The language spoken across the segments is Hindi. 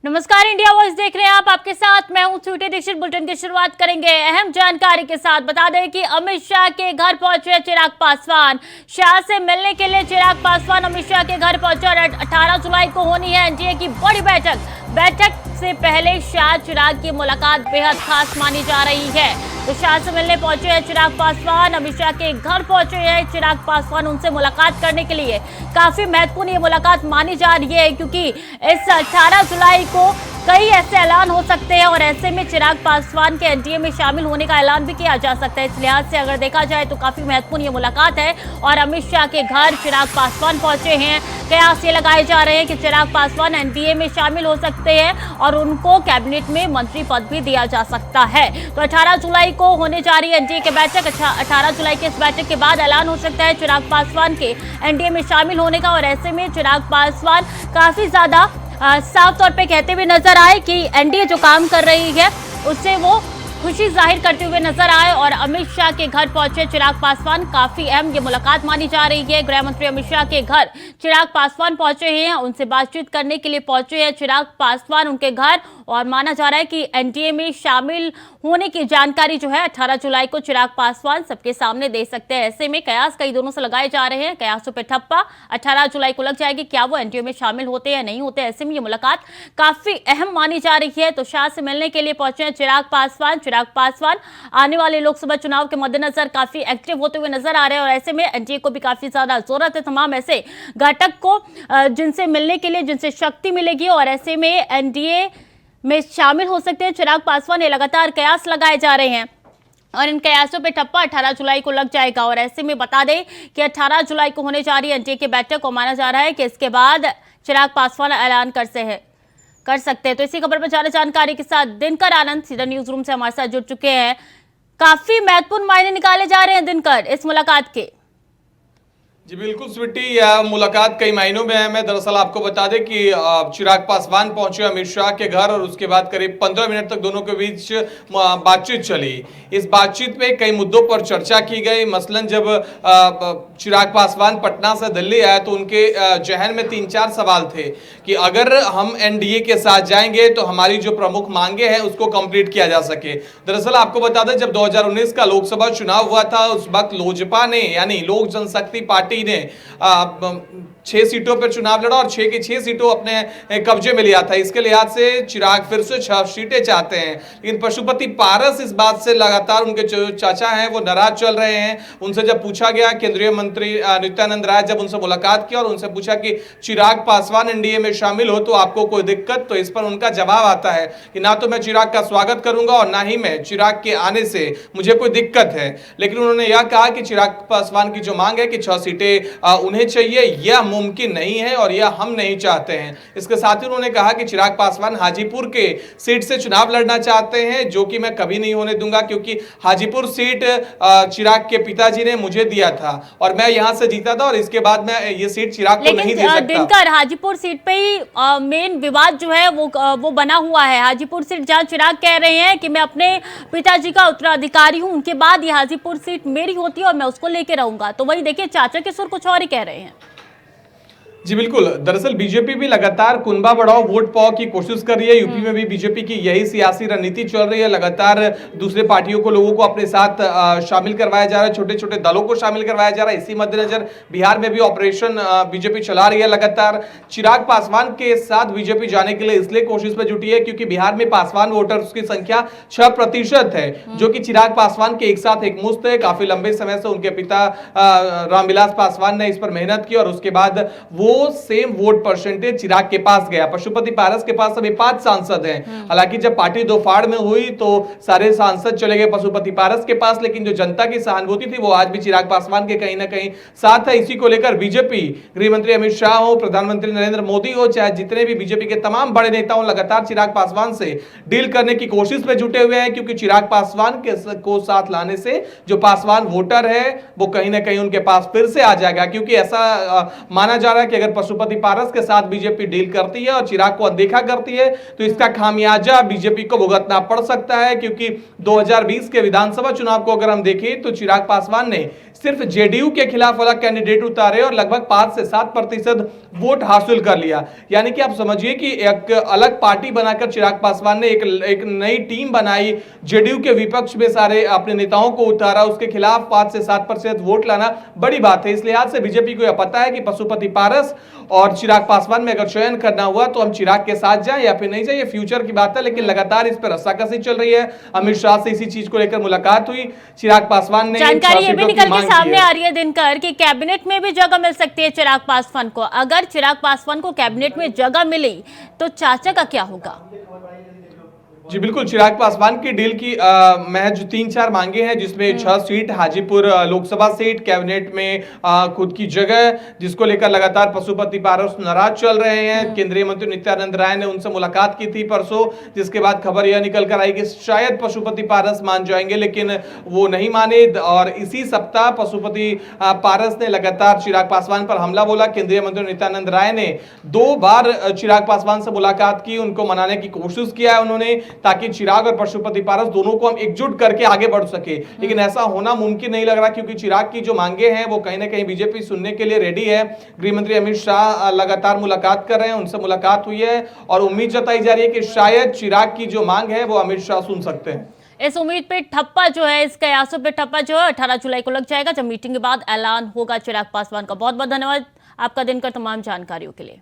नमस्कार, इंडिया वॉइस देख रहे हैं आप। आपके साथ मैं हूं स्वीटी दीक्षित। बुलेटिन की शुरुआत करेंगे अहम जानकारी के साथ। बता दें कि अमित शाह के घर पहुंचे चिराग पासवान। शाह से मिलने के लिए चिराग पासवान अमित शाह के घर पहुंचे और 18 जुलाई को होनी है एनडीए की बड़ी बैठक से पहले शाह चिराग की मुलाकात बेहद खास मानी जा रही है। तो शाह से मिलने पहुंचे हैं चिराग पासवान, अमित शाह के घर पहुंचे हैं चिराग पासवान। उनसे मुलाकात करने के लिए काफी महत्वपूर्ण ये मुलाकात मानी जा रही है, क्योंकि इस 18 जुलाई को कई ऐसे ऐलान हो सकते हैं और ऐसे में चिराग पासवान के एनडीए में शामिल होने का ऐलान भी किया जा सकता है। इस लिहाज से अगर देखा जाए तो काफी महत्वपूर्ण ये मुलाकात है और अमित शाह के घर चिराग पासवान पहुंचे हैं। कयास ये लगाए जा रहे हैं कि चिराग पासवान एनडीए में शामिल हो सकते हैं और उनको कैबिनेट में मंत्री पद भी दिया जा सकता है। तो 18 जुलाई को होने जा रही है एनडीए की बैठक। 18 जुलाई की इस बैठक के बाद ऐलान हो सकता है चिराग पासवान के एनडीए में शामिल होने का और ऐसे में चिराग पासवान काफी ज्यादा साफ तौर पे कहते हुए नजर आए कि एनडीए जो काम कर रही है उससे वो खुशी जाहिर करते हुए नजर आए और अमित शाह के घर पहुंचे चिराग पासवान। काफी अहम ये मुलाकात मानी जा रही है। गृह मंत्री अमित शाह के घर चिराग पासवान पहुंचे हैं, उनसे बातचीत करने के लिए पहुंचे हैं चिराग पासवान उनके घर और माना जा रहा है कि एनडीए में शामिल होने की जानकारी जो है 18 जुलाई को चिराग पासवान सबके सामने दे सकते हैं। ऐसे में कयास कई दोनों से लगाए जा रहे हैं, कयासों पे ठप्पा 18 जुलाई को लग जाएगी, क्या वो एनडीए में शामिल होते हैं या नहीं होते। ऐसे में ये मुलाकात काफी अहम मानी जा रही है। तो शाह से मिलने के लिए पहुंचे हैं चिराग पासवान आने वाले लोकसभा चुनाव के मद्देनजर काफी एक्टिव होते हुए नजर आ रहे हैं और ऐसे में एनडीए को भी काफी ज्यादा जरूरत है तमाम ऐसे घटक को जिनसे मिलने के लिए, जिनसे शक्ति मिलेगी और ऐसे में एनडीए में शामिल हो सकते हैं चिराग पासवान। ये लगातार कयास लगाए जा रहे हैं और इन कयासों पे ठप्पा 18 जुलाई को लग जाएगा और ऐसे में बता दें कि 18 जुलाई को होने जा रही है एनडीए की बैठक को माना जा रहा है कि इसके बाद चिराग पासवान ऐलान कर सकते हैं। तो इसी खबर पर ज्यादा जानकारी के साथ दिनकर आनंद सीधा न्यूज रूम से हमारे साथ जुड़ चुके हैं। काफी महत्वपूर्ण मायने निकाले जा रहे हैं दिनकर इस मुलाकात के। जी बिल्कुल स्वीटी, यह मुलाकात कई महीनों में है। मैं दरअसल आपको बता दें कि चिराग पासवान पहुंचे अमित शाह के घर और उसके बाद करीब 15 मिनट तक दोनों के बीच बातचीत चली। इस बातचीत में कई मुद्दों पर चर्चा की गई। मसलन जब चिराग पासवान पटना से दिल्ली आए तो उनके जहन में 3-4 सवाल थे कि अगर हम एनडीए के साथ जाएंगे तो हमारी जो प्रमुख मांगे हैं उसको कंप्लीट किया जा सके। दरअसल आपको बता दें जब 2019 का लोकसभा चुनाव हुआ था उस वक्त लोजपा ने यानी लोक जनशक्ति पार्टी ने 6 सीटों पर चुनाव लड़ा और 6 की 6 सीटों अपने कब्जे में लिया था। इसके लिहाज से चिराग फिर से 6 सीटें चाहते हैं, लेकिन पशुपति पारस इस बात से लगातार उनके जो चाचा हैं वो नाराज चल रहे हैं। उनसे जब पूछा गया, केंद्रीय मंत्री नित्यानंद राय जब उनसे मुलाकात की और उनसे पूछा कि चिराग पासवान एनडीए में शामिल हो तो आपको कोई दिक्कत, तो इस पर उनका जवाब आता है कि ना तो मैं चिराग का स्वागत करूंगा और ना ही मैं चिराग के आने से मुझे कोई दिक्कत है। लेकिन उन्होंने यह कहा कि चिराग पासवान की जो मांग है कि 6 सीटें उन्हें चाहिए, यह मुमकिन नहीं है और यह हम नहीं चाहते हैं। इसके साथ ही उन्होंने कहा कि चिराग पासवान हाजीपुर के सीट से चुनाव लड़ना चाहते हैं, जो कि मैं कभी नहीं होने दूंगा, क्योंकि हाजीपुर सीट चिराग के पिताजी ने मुझे दिया था और मैं यहां से जीता था और इसके बाद मैं ये सीट चिराग को नहीं दे सकता। दिनकर, हाजीपुर सीट पे ही मेन विवाद जो है वो बना हुआ है। हाजीपुर सीट जहां चिराग कह रहे हैं कि मैं अपने पिताजी का उत्तराधिकारी हूं, उनके बाद ये हाजीपुर सीट मेरी होती है और मैं उसको लेके रहूंगा। तो वही देखिए चाचा के सुर कुछ और ही कह रहे हैं। जी बिल्कुल, दरअसल बीजेपी भी लगातार कुनबा बढ़ाओ वोट पाओ की कोशिश कर रही है। यूपी में भी बीजेपी की यही सियासी रणनीति चल रही है। लगातार दूसरे पार्टियों को, लोगों को अपने साथ शामिल करवाया जा रहा है, छोटे छोटे दलों को शामिल करवाया जा रहा है। इसी मद्देनजर बिहार में भी ऑपरेशन बीजेपी चला रही है लगातार। चिराग पासवान के साथ बीजेपी जाने के लिए इसलिए कोशिश में जुटी है क्योंकि बिहार में पासवान वोटर्स की संख्या 6% है, जो कि चिराग पासवान के एक साथ एक मुश्त है। काफी लंबे समय से उनके पिता रामविलास पासवान ने इस पर मेहनत की और उसके बाद वो सेम वोट परसेंटेज चिराग के पास गया। पशुपति पारस के पास अभी 5 सांसद हैं। हालांकि जब पार्टी दो फाड़ में हुई तो सारे सांसद चले गए पशुपति पारस के पास, लेकिन जो जनता की सहानुभूति थी वो आज भी चिराग पासवान के कहीं ना कहीं साथ है। इसी को लेकर बीजेपी, गृह मंत्री अमित शाह हो, प्रधानमंत्री नरेंद्र मोदी हो, चाहे जितने भी बीजेपी के तमाम बड़े नेता हो, लगातार चिराग पासवान से डील करने की कोशिश में जुटे हुए हैं, क्योंकि चिराग पासवान को साथ लाने से जो पासवान वोटर है वो कहीं ना कहीं उनके पास फिर से आ जाएगा। क्योंकि ऐसा माना जा रहा है कि अगर पशुपति पारस के साथ बीजेपी डील करती है और चिराग को अनदेखा करती है तो इसका खामियाजा बीजेपी को भुगतना पड़ सकता है, क्योंकि 2020 के विधानसभा चुनाव को अगर हम देखें तो चिराग पासवान ने सिर्फ जेडीयू के खिलाफ अलग कैंडिडेट उतारे और लगभग 5 से 7% वोट हासिल कर लिया। यानी कि आप समझिए कि एक अलग पार्टी बनाकर चिराग पासवान ने एक नई टीम बनाई, जेडीयू के विपक्ष में सारे अपने नेताओं को उतारा, उसके खिलाफ 5 से 7% वोट लाना बड़ी बात है। इस लिहाज से बीजेपी को यह पता है कि पशुपति पारस और चिराग पासवान में अगर चयन करना हुआ तो हम चिराग के साथ जाएं या फिर नहीं जाए, ये फ्यूचर की बात है, लेकिन लगातार इस पर रस्साकसी चल रही है। अमित शाह से इसी चीज को लेकर मुलाकात हुई, चिराग पासवान ने जानकारी ये भी निकल के सामने आ रही है दिनकर कि कैबिनेट में भी जगह मिल सकती है चिराग पासवान को। अगर चिराग पासवान को कैबिनेट में जगह मिली तो चाचा का क्या होगा? जी बिल्कुल, चिराग पासवान की डील की महज 3-4 मांगे हैं, जिसमें 6 seat, Hajipur Lok Sabha seat, cabinet में खुद की जगह, जिसको लेकर लगातार पशुपति पारस नाराज चल रहे हैं। केंद्रीय मंत्री नित्यानंद राय ने उनसे मुलाकात की थी परसों, जिसके बाद खबर यह निकल कर आई कि शायद पशुपति पारस मान जाएंगे, लेकिन वो नहीं माने और इसी सप्ताह पशुपति पारस ने लगातार चिराग पासवान पर हमला बोला। केंद्रीय मंत्री नित्यानंद राय ने 2 बार चिराग पासवान से मुलाकात की, उनको मनाने की कोशिश किया है उन्होंने, ताकि चिराग और पशुपति पारस दोनों को हम एकजुट करके आगे बढ़ सके, लेकिन ऐसा होना मुमकिन नहीं लग रहा, क्योंकि चिराग की जो मांगे हैं वो कहीं ना कहीं बीजेपी सुनने के लिए रेडी है। गृह मंत्री अमित शाह लगातार मुलाकात कर रहे हैं, उनसे मुलाकात हुई है और उम्मीद जताई जा रही है कि शायद चिराग की जो मांग है वो अमित शाह सुन सकते हैं। इस उम्मीद पे ठप्पा जो है, इस कयासों पे ठप्पा जो है 18 जुलाई को लग जाएगा, जब मीटिंग के बाद ऐलान होगा चिराग पासवान का। बहुत बहुत धन्यवाद आपका दिनकर तमाम जानकारियों के लिए।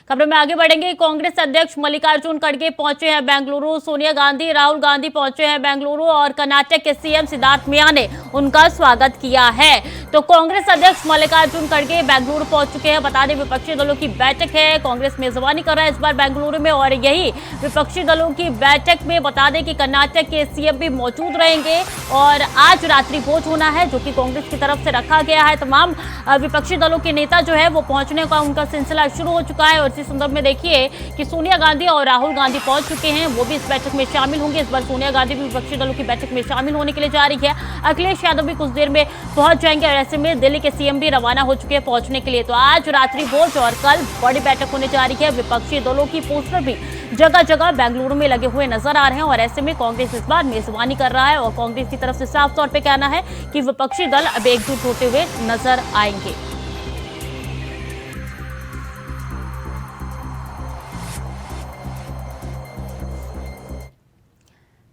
खबरों में आगे बढ़ेंगे। कांग्रेस अध्यक्ष मल्लिकार्जुन खड़गे पहुंचे हैं बेंगलुरु, सोनिया गांधी, राहुल गांधी पहुंचे हैं बेंगलुरु और कर्नाटक के सीएम सिद्धार्थ मिया ने उनका स्वागत किया है। तो कांग्रेस अध्यक्ष मल्लिकार्जुन खड़गे बेंगलुरु पहुंच चुके हैं। बता दें विपक्षी दलों की बैठक है, कांग्रेस मेजबानी कर रहा है इस बार बेंगलुरु में, और यही विपक्षी दलों की बैठक में बता दें कि कर्नाटक के सीएम भी मौजूद रहेंगे और आज रात्रि भोज होना है, जो कि कांग्रेस की तरफ से रखा गया है। तमाम विपक्षी दलों के नेता जो है वो पहुंचने का उनका सिलसिला शुरू हो चुका है और इसी संदर्भ में देखिए कि सोनिया गांधी और राहुल गांधी पहुंच चुके हैं, वो भी इस बैठक में शामिल होंगे। इस बार सोनिया गांधी भी विपक्षी दलों की बैठक में शामिल होने के लिए जा रही है। अखिलेश यादव भी कुछ देर में पहुंच जाएंगे और ऐसे में दिल्ली के सीएम भी रवाना हो चुके हैं पहुंचने के लिए। तो आज रात्रि भोज और कल बड़ी बैठक होने जा रही है। विपक्षी दलों की पोस्टर भी जगह जगह बेंगलुरु में लगे हुए नजर आ रहे हैं और ऐसे में कांग्रेस इस बार मेजबानी कर रहा है और कांग्रेस की तरफ से साफ तौर पर कहना है कि विपक्षी दल अब एकजुट होते हुए नजर आएंगे।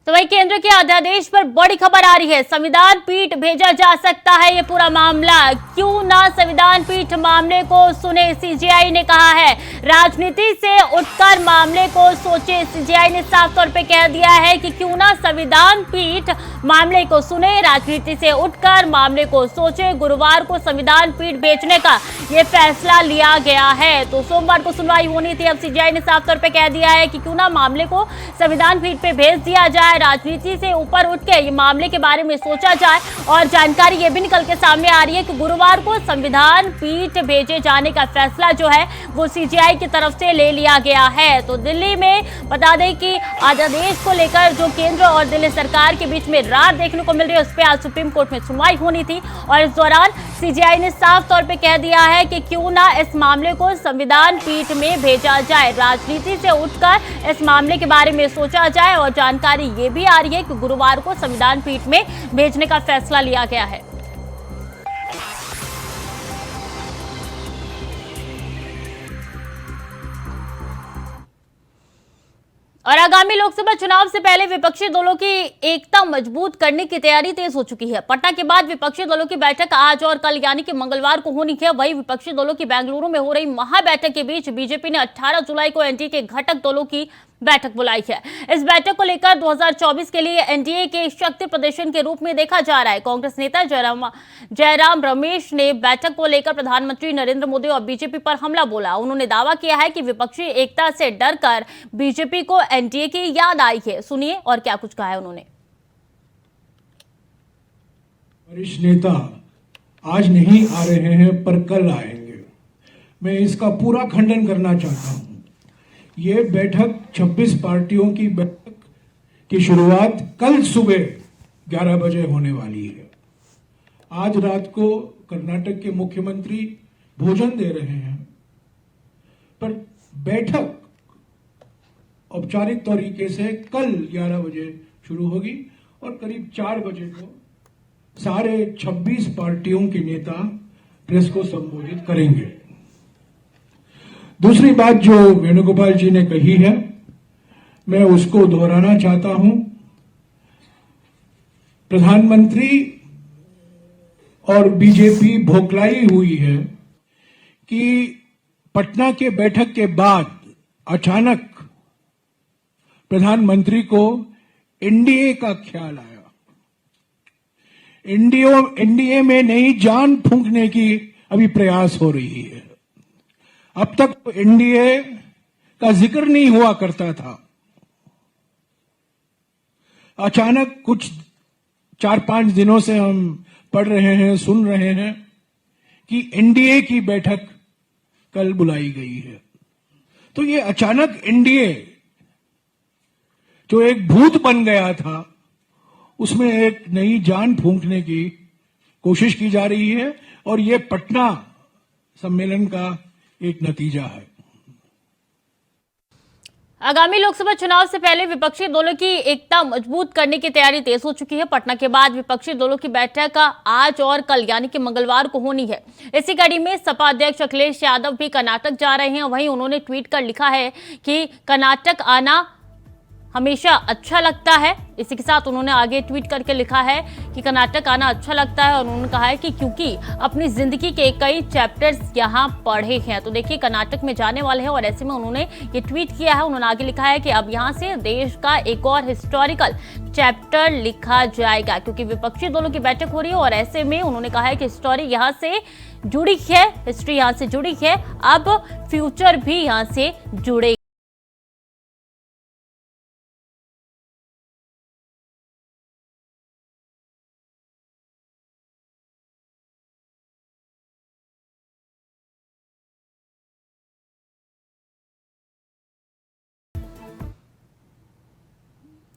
तो वही केंद्र के अध्यादेश पर बड़ी खबर आ रही है, संविधान पीठ भेजा जा सकता है ये पूरा मामला। क्यों ना संविधान पीठ मामले को सुने, सीजेआई ने कहा है। राजनीति से उठकर मामले को सोचे, सीजेआई ने साफ तौर पे कह दिया है कि क्यों ना संविधान पीठ मामले को सुने, राजनीति से उठकर मामले को सोचे। गुरुवार को संविधान पीठ भेजने का ये फैसला लिया गया है। तो सोमवार को सुनवाई होनी थी, अब सीजेआई ने साफ तौर पे कह दिया है कि क्यों ना मामले को संविधान पीठ पे भेज दिया जाए, राजनीति से ऊपर उठ के ये मामले के बारे में सोचा जाए। और जानकारी ये भी निकल के सामने आ रही है कि गुरुवार को संविधान पीठ भेजे जाने का फैसला जो है वो सीजेआई की तरफ से ले लिया गया है। तो दिल्ली में बता दें कि अध्यादेश को लेकर जो केंद्र और दिल्ली सरकार के बीच में रार देखने को मिल रही है, उस पर आज सुप्रीम कोर्ट में सुनवाई होनी थी और इस दौरान सीजेआई ने साफ तौर पे कह दिया है कि क्यों ना इस मामले को संविधान पीठ में भेजा जाए, राजनीति से उठकर इस मामले के बारे में सोचा जाए। और जानकारी ये भी आ रही है कि गुरुवार को संविधान पीठ में भेजने का फैसला लिया गया है। और आगामी लोकसभा चुनाव से पहले विपक्षी दलों की एकता मजबूत करने की तैयारी तेज हो चुकी है। पटना के बाद विपक्षी दलों की बैठक आज और कल यानी कि मंगलवार को होनी है। वही विपक्षी दलों की बेंगलुरु में हो रही महाबैठक के बीच बीजेपी ने 18 जुलाई को एनडीए के घटक दलों की बैठक बुलाई है। इस बैठक को लेकर 2024 के लिए एनडीए के शक्ति प्रदर्शन के रूप में देखा जा रहा है। कांग्रेस नेता जयराम रमेश ने बैठक को लेकर प्रधानमंत्री नरेंद्र मोदी और बीजेपी पर हमला बोला। उन्होंने दावा किया है कि विपक्षी एकता से डरकर बीजेपी को एनडीए की याद आई है। सुनिए और क्या कुछ कहा है उन्होंने। वरिष्ठ नेता आज नहीं आ रहे हैं पर कल आएंगे। मैं इसका पूरा खंडन करना चाहता हूं। ये बैठक 26 पार्टियों की बैठक की शुरुआत कल सुबह 11 बजे होने वाली है। आज रात को कर्नाटक के मुख्यमंत्री भोजन दे रहे हैं पर बैठक औपचारिक तरीके से कल 11 बजे शुरू होगी और करीब 4 बजे को सारे 26 पार्टियों के नेता प्रेस को संबोधित करेंगे। दूसरी बात जो वेणुगोपाल जी ने कही है, मैं उसको दोहराना चाहता हूं। प्रधानमंत्री और बीजेपी भोकलाई हुई है कि पटना के बैठक के बाद अचानक प्रधानमंत्री को एनडीए का ख्याल आया। एनडीए में नई जान फूंकने की अभी प्रयास हो रही है। अब तक तो एनडीए का जिक्र नहीं हुआ करता था। अचानक कुछ 4-5 दिनों से हम पढ़ रहे हैं, सुन रहे हैं कि एनडीए की बैठक कल बुलाई गई है। तो ये अचानक एनडीए जो एक भूत बन गया था, उसमें एक नई जान फूंकने की कोशिश की जा रही है और ये पटना सम्मेलन का एक नतीजा है। आगामी लोकसभा चुनाव से पहले विपक्षी दलों की एकता मजबूत करने की तैयारी तेज हो चुकी है। पटना के बाद विपक्षी दलों की बैठक आज और कल यानी कि मंगलवार को होनी है। इसी कड़ी में सपा अध्यक्ष अखिलेश यादव भी कर्नाटक जा रहे हैं। वहीं उन्होंने ट्वीट कर लिखा है कि कर्नाटक आना हमेशा अच्छा लगता है। इसी के साथ उन्होंने आगे ट्वीट करके लिखा है कि कर्नाटक आना अच्छा लगता है और उन्होंने कहा है कि क्योंकि अपनी जिंदगी के कई चैप्टर्स यहाँ पढ़े हैं। तो देखिए कर्नाटक में जाने वाले हैं और ऐसे में उन्होंने ये ट्वीट किया है। उन्होंने आगे लिखा है कि अब यहाँ से देश का एक और हिस्टोरिकल चैप्टर लिखा जाएगा, क्योंकि विपक्षी दलों की बैठक हो रही है और ऐसे में उन्होंने कहा है कि हिस्टोरी यहाँ से जुड़ी है, हिस्ट्री यहाँ से जुड़ी है, अब फ्यूचर भी यहाँ से जुड़ेगा।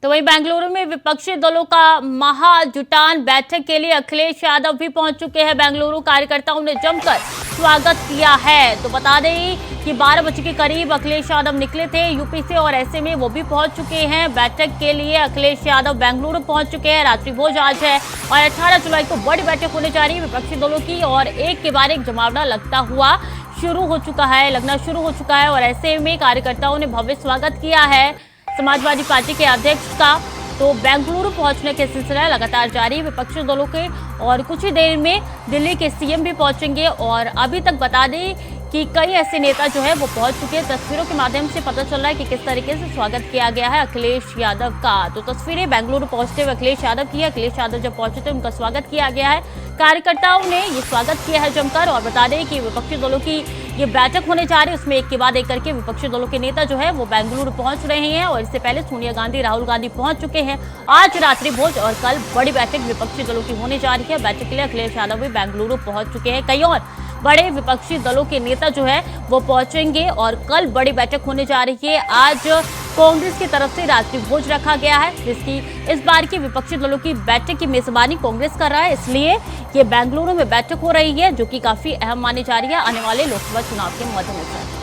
तो वहीं बेंगलुरु में विपक्षी दलों का महाजुटान बैठक के लिए अखिलेश यादव भी पहुंच चुके हैं। बेंगलुरु कार्यकर्ताओं ने जमकर स्वागत किया है। तो बता दें कि 12 बजे के करीब अखिलेश यादव निकले थे यूपी से और ऐसे में वो भी पहुंच चुके हैं बैठक के लिए। अखिलेश यादव बेंगलुरु पहुंच चुके हैं। रात्रि भोज आज है और 18 जुलाई को बड़ी बैठक होने जा रही है विपक्षी दलों की और एक के बाद एक जमावड़ा लगना शुरू हो चुका है और ऐसे में कार्यकर्ताओं ने भव्य स्वागत किया है समाजवादी पार्टी के अध्यक्ष का। तो बेंगलुरु पहुंचने के सिलसिला लगातार जारी विपक्षी दलों के और कुछ ही देर में दिल्ली के सीएम भी पहुंचेंगे और अभी तक बता दें कि कई ऐसे नेता जो है वो पहुंच चुके हैं। तस्वीरों के माध्यम से पता चल रहा है कि किस तरीके से स्वागत किया गया है अखिलेश यादव का। तो तस्वीरें बेंगलुरु पहुंचते हुए अखिलेश यादव की है। अखिलेश यादव जब पहुंचे थे उनका स्वागत किया गया है, कार्यकर्ताओं ने ये स्वागत किया है जमकर। और बता दें कि विपक्षी दलों की ये बैठक होने जा रही है, उसमें एक के बाद एक करके विपक्षी दलों के नेता जो है वो बेंगलुरु पहुंच रहे हैं और इससे पहले सोनिया गांधी, राहुल गांधी पहुंच चुके हैं। आज रात्रि भोज और कल बड़ी बैठक विपक्षी दलों की होने जा रही है। बैठक के लिए अखिलेश यादव भी बेंगलुरु पहुंच चुके हैं। कई और बड़े विपक्षी दलों के नेता जो है वो पहुंचेंगे और कल बड़ी बैठक होने जा रही है। आज कांग्रेस की तरफ से रात्रि भोज रखा गया है, जिसकी इस बार की विपक्षी दलों की बैठक की मेजबानी कांग्रेस कर रहा है, इसलिए ये बेंगलुरु में बैठक हो रही है जो कि काफी अहम मानी जा रही है आने वाले लोकसभा चुनाव के मद्देनजर।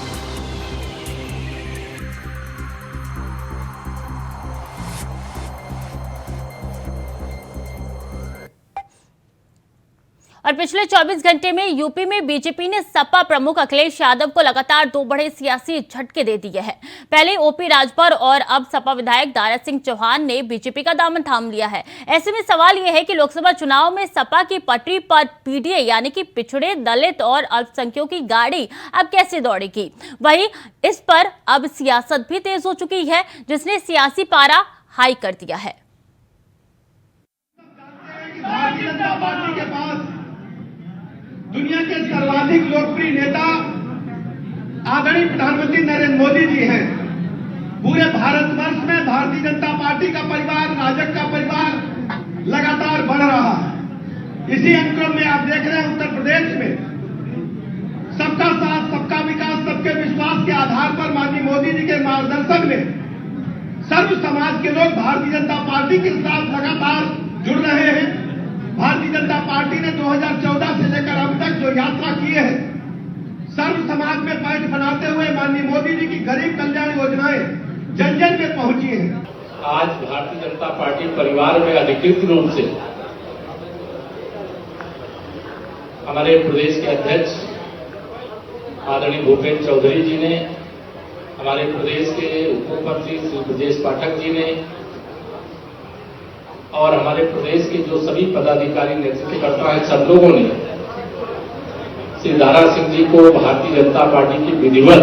और पिछले 24 घंटे में यूपी में बीजेपी ने सपा प्रमुख अखिलेश यादव को लगातार 2 बड़े सियासी झटके दे दिए हैं। पहले ओपी राजभर और अब सपा विधायक दारा सिंह चौहान ने बीजेपी का दामन थाम लिया है। ऐसे में सवाल यह है कि लोकसभा चुनाव में सपा की पटरी पर पीडीए यानी कि पिछड़े, दलित और अल्पसंख्यकों की गाड़ी अब कैसे दौड़ेगी। वहीं इस पर अब सियासत भी तेज हो चुकी है, जिसने सियासी पारा हाई कर दिया है। भारतीय जनता पार्टी के पास दुनिया के सर्वाधिक लोकप्रिय नेता आदरणीय प्रधानमंत्री नरेंद्र मोदी जी हैं। पूरे भारतवर्ष में भारतीय जनता पार्टी का परिवार, राजग का परिवार लगातार बढ़ रहा है। इसी अनुक्रम में आप देख रहे हैं उत्तर प्रदेश में सबका साथ, सबका विकास, सबके विश्वास के आधार पर माननीय मोदी जी के मार्गदर्शन में सर्व समाज के लोग भारतीय जनता पार्टी के साथ लगातार जुड़ रहे हैं। भारतीय जनता पार्टी ने 2014 से लेकर अब तक जो यात्रा की है, सर्व समाज में पैठ बनाते हुए माननीय मोदी जी की गरीब कल्याण योजनाएं जन जन में पहुंची हैं। आज भारतीय जनता पार्टी परिवार में अधिकृत रूप से हमारे प्रदेश के अध्यक्ष आदरणीय भूपेंद्र चौधरी जी ने, हमारे प्रदेश के उप मुख्यमंत्री श्री ब्रजेश पाठक जी ने और हमारे प्रदेश के जो सभी पदाधिकारी नेतृत्वकर्ता हैं, सब लोगों ने श्री दारा सिंह जी को भारतीय जनता पार्टी की विधिवत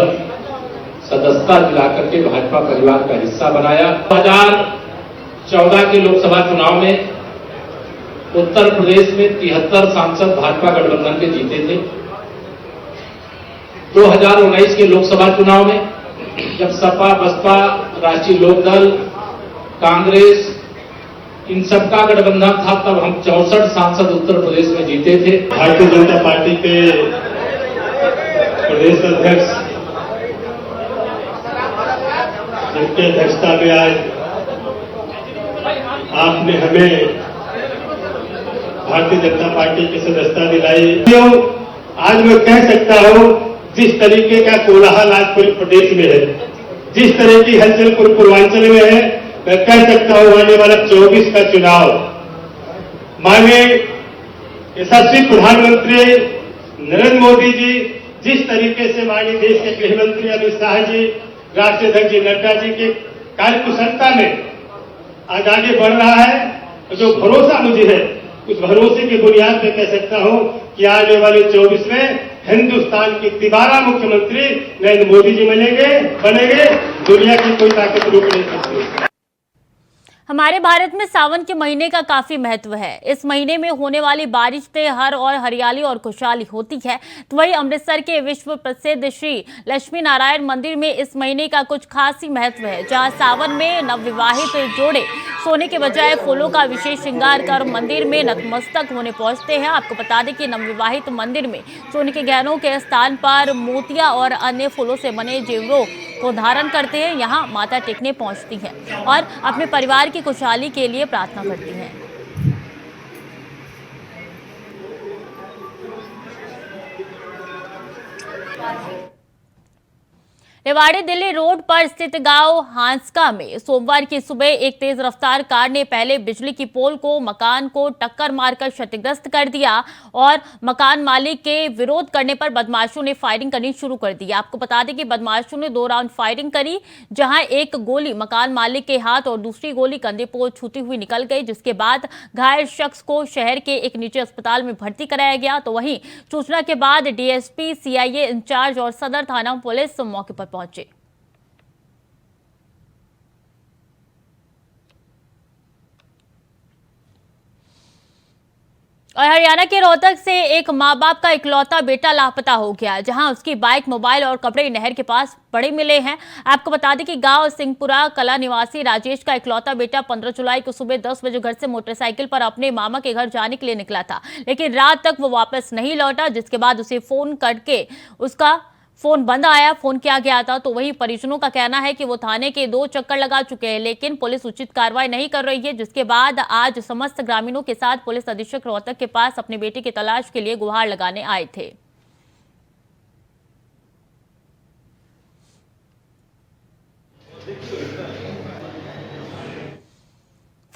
सदस्यता दिलाकर के भाजपा परिवार का हिस्सा बनाया। 2014 के लोकसभा चुनाव में उत्तर प्रदेश में 73 सांसद भाजपा गठबंधन के जीते थे। 2019 के लोकसभा चुनाव में जब सपा, बसपा, राष्ट्रीय लोकदल, कांग्रेस इन सबका गठबंधन था, तब हम 64 सांसद उत्तर प्रदेश में जीते थे। भारतीय जनता पार्टी के प्रदेश अध्यक्ष जिनकी अध्यक्षता में आज आपने हमें भारतीय जनता पार्टी की सदस्यता दिलाई, आज मैं कह सकता हूं जिस तरीके का कोलाहल आज पूरे प्रदेश में है, जिस तरह की हलचल पूर्वांचल में है, मैं कह सकता हूं आने वाला 24 का चुनाव माननीय यशस्वी प्रधानमंत्री नरेंद्र मोदी जी जिस तरीके से माननीय देश के गृह मंत्री अमित शाह जी, राष्ट्रीय अध्यक्ष जी नड्डा जी के कार्यकुशलता में आज आगे बढ़ रहा है, जो भरोसा मुझे है उस भरोसे की बुनियाद पे कह सकता हूं कि आने वाले 24 में हिंदुस्तान की तिबारा मुख्यमंत्री नरेंद्र मोदी जी बनेंगे, दुनिया की कोई ताकत रोक नहीं सकती। हमारे भारत में सावन के महीने का काफी महत्व है। इस महीने में होने वाली बारिश से हर और हरियाली और खुशहाली होती है। तो वहीं अमृतसर के विश्व प्रसिद्ध श्री लक्ष्मी नारायण मंदिर में इस महीने का कुछ खास ही महत्व है, जहां सावन में नवविवाहित जोड़े सोने के बजाय फूलों का विशेष श्रृंगार कर मंदिर में नतमस्तक होने पहुंचते हैं। आपको बता दें कि नवविवाहित मंदिर में सोने के गहनों के स्थान पर मोतिया और अन्य फूलों से बने जेवरों को धारण करते हैं। यहाँ माता टेकने पहुंचती हैं और अपने परिवार की खुशहाली के लिए प्रार्थना करती हैं। रेवाड़ी दिल्ली रोड पर स्थित गांव हांसका में सोमवार की सुबह एक तेज रफ्तार कार ने पहले बिजली की पोल को मकान को टक्कर मारकर क्षतिग्रस्त कर दिया और मकान मालिक के विरोध करने पर बदमाशों ने फायरिंग करनी शुरू कर दी। आपको बता दें कि बदमाशों ने 2 राउंड फायरिंग करी, जहां एक गोली मकान मालिक के हाथ और दूसरी गोली कंधे को छूती हुई निकल गई, जिसके बाद घायल शख्स को शहर के एक निजी अस्पताल में भर्ती कराया गया। तो वहीं सूचना के बाद डीएसपी, सीआईए इंचार्ज और सदर थाना पुलिस मौके पर पहुंचे। और हरियाणा के रोहतक से एक मां बाप का इकलौता बेटा लापता हो गया, जहां उसकी बाइक, मोबाइल और कपड़े नहर के पास पड़े मिले हैं। आपको बता दें कि गांव सिंहपुरा कला निवासी राजेश का इकलौता बेटा 15 जुलाई को सुबह 10 बजे घर से मोटरसाइकिल पर अपने मामा के घर जाने के लिए निकला था, लेकिन रात तक वो वापस नहीं लौटा, जिसके बाद उसे फोन करके उसका फोन बंद आया, फोन किया गया था। तो वहीं परिजनों का कहना है कि वो थाने के 2 चक्कर लगा चुके हैं, लेकिन पुलिस उचित कार्रवाई नहीं कर रही है, जिसके बाद आज समस्त ग्रामीणों के साथ पुलिस अधीक्षक रोहतक के पास अपने बेटे की तलाश के लिए गुहार लगाने आए थे।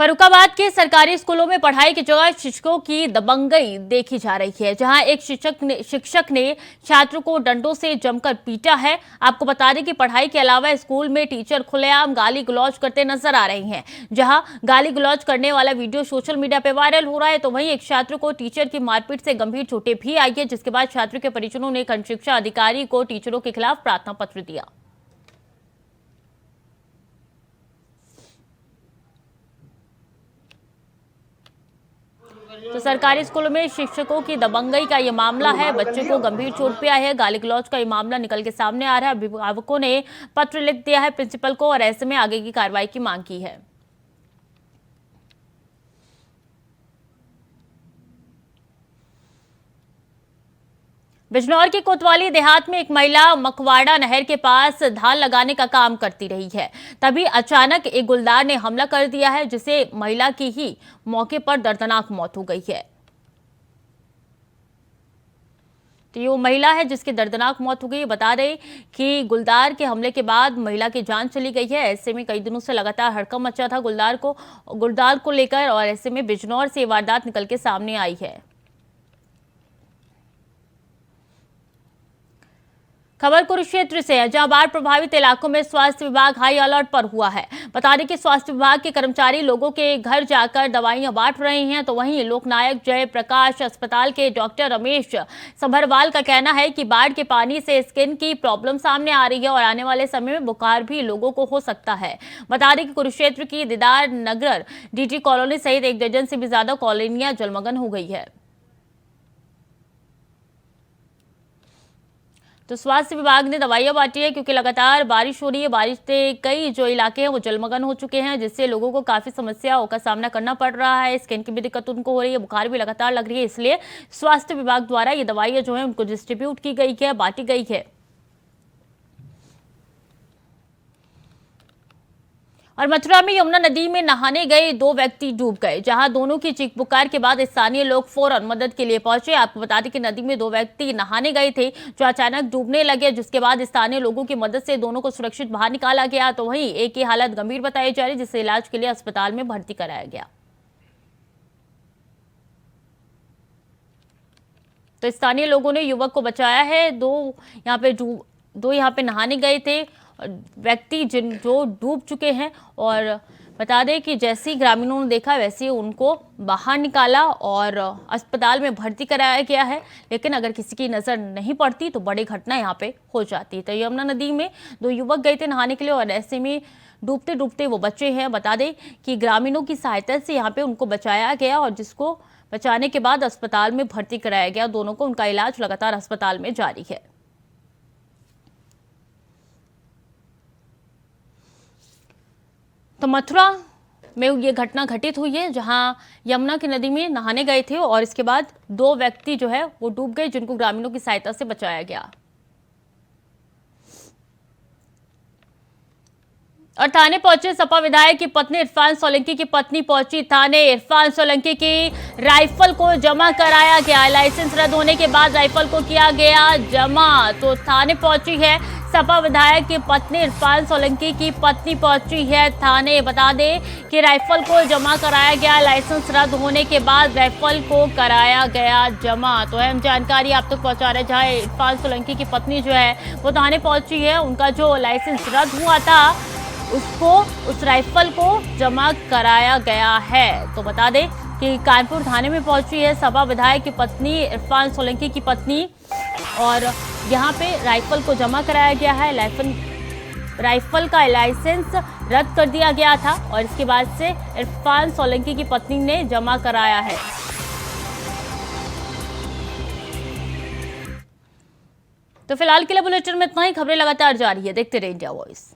फर्रुखाबाद के सरकारी स्कूलों में पढ़ाई की जगह शिक्षकों की दबंगई देखी जा रही है, जहां एक शिक्षक ने छात्रों को डंडों से जमकर पीटा है। आपको बता दें कि पढ़ाई के अलावा स्कूल में टीचर खुलेआम गाली गलौज करते नजर आ रहे हैं, जहां गाली गलौज करने वाला वीडियो सोशल मीडिया पर वायरल हो रहा है। तो वहीं एक छात्र को टीचर की मारपीट से गंभीर चोटें भी आई है, जिसके बाद छात्रों के परिजनों ने खंड शिक्षा अधिकारी को टीचरों के खिलाफ प्रार्थना पत्र दिया। तो सरकारी स्कूलों में शिक्षकों की दबंगई का ये मामला है, बच्चे को गंभीर चोट पे आई है। गाली गलौज का ये मामला निकल के सामने आ रहा है। अभिभावकों ने पत्र लिख दिया है प्रिंसिपल को और ऐसे में आगे की कार्रवाई की मांग की है। बिजनौर के कोतवाली देहात में एक महिला मखवाड़ा नहर के पास धान लगाने का काम करती रही है, तभी अचानक एक गुलदार ने हमला कर दिया है, जिससे महिला की ही मौके पर दर्दनाक मौत हो गई है। तो ये वो महिला है जिसकी दर्दनाक मौत हो गई। बता दें कि गुलदार के हमले के बाद महिला की जान चली गई है। ऐसे में कई दिनों से लगातार हड़कंप मचा था गुलदार को लेकर, और ऐसे में बिजनौर से ये वारदात निकल के सामने आई है। खबर कुरुक्षेत्र से है, जहां बाढ़ प्रभावित इलाकों में स्वास्थ्य विभाग हाई अलर्ट पर हुआ है। बता दें कि स्वास्थ्य विभाग के कर्मचारी लोगों के घर जाकर दवाइयां बांट रहे हैं। तो वहीं लोकनायक जयप्रकाश अस्पताल के डॉक्टर रमेश संभरवाल का कहना है कि बाढ़ के पानी से स्किन की प्रॉब्लम सामने आ रही है और आने वाले समय में बुखार भी लोगों को हो सकता है। बता दें कि कुरुक्षेत्र की दीदार नगर डीटी कॉलोनी सहित 1 दर्जन से भी ज्यादा कॉलोनियां जलमग्न हो गई है। तो स्वास्थ्य विभाग ने दवाइयां बांटी है क्योंकि लगातार बारिश हो रही है। बारिश से कई जो इलाके हैं वो जलमग्न हो चुके हैं, जिससे लोगों को काफी समस्याओं का सामना करना पड़ रहा है। स्किन की भी दिक्कत उनको हो रही है, बुखार भी लगातार लग रही है। इसलिए स्वास्थ्य विभाग द्वारा ये दवाइयां जो है उनको डिस्ट्रीब्यूट की गई है, बांटी गई है। और मथुरा में यमुना नदी में नहाने गए 2 व्यक्ति डूब गए, जहां दोनों की चीख पुकार के बाद स्थानीय लोग फौरन मदद के लिए पहुंचे। आपको बता दें कि नदी में 2 व्यक्ति नहाने गए थे जो अचानक डूबने लगे, जिसके बाद स्थानीय लोगों की मदद से दोनों को सुरक्षित बाहर निकाला गया। तो वहीं एक की हालत गंभीर बताई जा रही, जिसे इलाज के लिए अस्पताल में भर्ती कराया गया। तो स्थानीय लोगों ने युवक को बचाया है। दो यहाँ पे नहाने गए थे व्यक्ति जो डूब चुके हैं, और बता दें कि जैसे ही ग्रामीणों ने देखा वैसे ही उनको बाहर निकाला और अस्पताल में भर्ती कराया गया है। लेकिन अगर किसी की नज़र नहीं पड़ती तो बड़ी घटना यहाँ पे हो जाती। तो यमुना नदी में 2 युवक गए थे नहाने के लिए और ऐसे में डूबते डूबते वो बचे हैं। बता दें कि ग्रामीणों की सहायता से यहाँ पे उनको बचाया गया और जिसको बचाने के बाद अस्पताल में भर्ती कराया गया। दोनों को उनका इलाज लगातार अस्पताल में जारी है। तो मथुरा में ये घटना घटित हुई है, जहां यमुना की नदी में नहाने गए थे और इसके बाद 2 व्यक्ति जो है वो डूब गए, जिनको ग्रामीणों की सहायता से बचाया गया। और थाने पहुंचे सपा विधायक की पत्नी इरफान सोलंकी की पत्नी पहुंची थाने। इरफान सोलंकी की राइफल को जमा कराया गया। लाइसेंस रद्द होने के बाद राइफल को किया गया जमा। तो थाने पहुंची है सपा विधायक की पत्नी इरफान सोलंकी की पत्नी पहुंची है थाने। बता दें कि राइफल को जमा कराया गया। लाइसेंस रद्द होने के बाद राइफल को कराया गया जमा। तो अहम जानकारी आप तक पहुंचा रहे, जहां इरफान सोलंकी की पत्नी जो है वो थाने पहुंची है। उनका जो लाइसेंस रद्द हुआ था उस राइफल को जमा कराया गया है। तो बता दें कि कानपुर थाने में पहुंची है सपा विधायक की पत्नी इरफान सोलंकी की पत्नी, और यहाँ पे राइफल को जमा कराया गया है। राइफल का लाइसेंस रद्द कर दिया गया था और इसके बाद से इरफान सोलंकी की पत्नी ने जमा कराया है। तो फिलहाल के लिए बुलेटिन में इतना ही। खबरें लगातार जारी है, देखते रहिए इंडिया वॉइस।